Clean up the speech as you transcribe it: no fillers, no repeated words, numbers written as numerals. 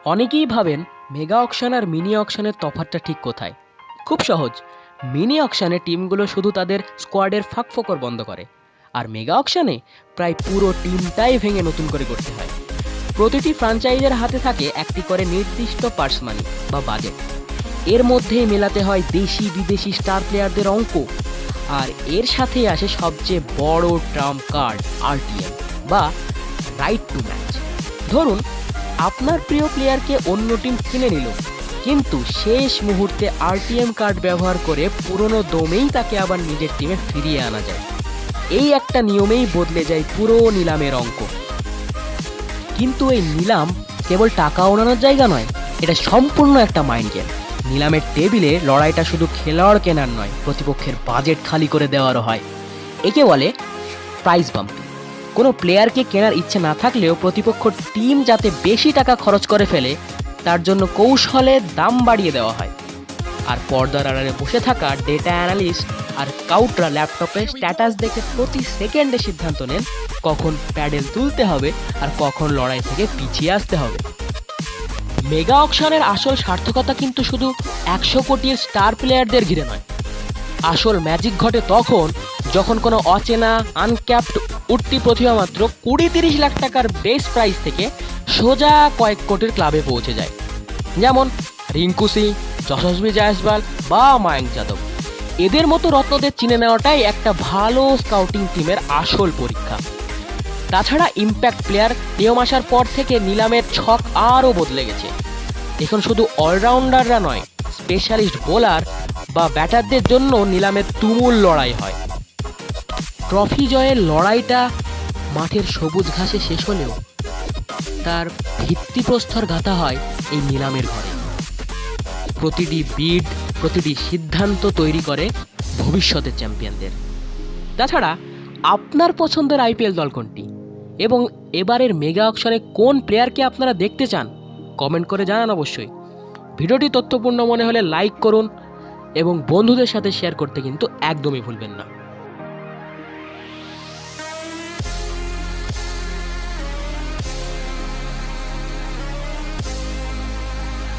অনেকেই ভাবেন mega auction আর mini অকশনের তফাৎটা ঠিক কোথায়। খুব সহজ, মিনি অকশনে টিমগুলো শুধু তাদের স্কোয়াডের ফাঁকফোকর বন্ধ করে, আর মেগা অকশনে প্রায় পুরো টিমটাই ভেঙে নতুন করে করতে হয়। প্রতিটি ফ্র্যাঞ্চাইজের হাতে থাকে একটি করে নির্দিষ্ট পার্স মানি বা বাজেট। এর মধ্যেই মেলাতে হয় দেশি বিদেশি স্টার প্লেয়ারদের অঙ্ক, আর এর সাথেই আসে সবচেয়ে বড় ট্রাম্প কার্ড আরটিএম বা রাইট টু ম্যাচ। ধরুন আপনার প্রিয় প্লেয়ারকে অন্য টিম কিনে নিল, কিন্তু শেষ মুহূর্তে আরটিএম কার্ড ব্যবহার করে পুরনো দমেই তাকে আবার নিজের টিমে ফিরিয়ে আনা যায়। এই একটা নিয়মেই বদলে যায় পুরো নিলামের অঙ্ক। কিন্তু এই নিলাম কেবল টাকা ওড়ানোর জায়গা নয়, এটা সম্পূর্ণ একটা মাইন্ড গেম। নিলামের টেবিলে লড়াইটা শুধু খেলোয়াড় কেনার নয়, প্রতিপক্ষের বাজেট খালি করে দেওয়ারও হয়। একে বলে প্রাইস বাম্পিং। কোনো প্লেয়ারকে কেনার ইচ্ছে না থাকলেও প্রতিপক্ষ টিম যাতে বেশি টাকা খরচ করে ফেলে, তার জন্য কৌশলে দাম বাড়িয়ে দেওয়া হয়। আর পর্দার আড়ালে বসে থাকা ডেটা অ্যানালিস্ট আর স্কাউটরা ল্যাপটপে স্ট্যাটাস দেখে প্রতি সেকেন্ডে সিদ্ধান্ত নেন কখন প্যাডেল তুলতে হবে আর কখন লড়াই থেকে পিছিয়ে আসতে হবে। মেগা অকশনের আসল সার্থকতা কিন্তু শুধু 100 কোটির স্টার প্লেয়ারদের ঘিরে নয়। আসল ম্যাজিক ঘটে তখন যখন কোনো অচেনা আনক্যাপড উঠতি প্রতিভা মাত্র 20-30 লাখ টাকার বেস প্রাইস থেকে সোজা কয়েক কোটির ক্লাবে পৌঁছে যায়। যেমন রিঙ্কু সিং, যশস্বী জয়সওয়াল বা মায়াঙ্ক যাদব। এদের মতো রত্নদের চিনে নেওয়াটাই একটা ভালো স্কাউটিং টিমের আসল পরীক্ষা। তাছাড়া ইম্প্যাক্ট প্লেয়ার নিয়ম আসার পর থেকে নিলামের ছক আরও বদলে গেছে। এখন শুধু অলরাউন্ডাররা নয়, স্পেশালিস্ট বোলার বা ব্যাটারদের জন্য নিলামের তুমুল লড়াই হয়। ট্রফি জয়ের লড়াইটা মাঠের সবুজ ঘাসে শেষ হলেও তার ভিত্তিপ্রস্তর গাঁথা হয় এই নিলামের ঘরে। প্রতিটি বিড, প্রতিটি সিদ্ধান্ত তৈরি করে ভবিষ্যতের চ্যাম্পিয়নদের। তাছাড়া আপনার পছন্দের আইপিএল দল কোনটি এবং এবারের মেগা অকশনে কোন প্লেয়ারকে আপনারা দেখতে চান, কমেন্ট করে জানান অবশ্যই। ভিডিওটি তথ্যপূর্ণ মনে হলে লাইক করুন এবং বন্ধুদের সাথে শেয়ার করতে কিন্তু একদমই ভুলবেন না।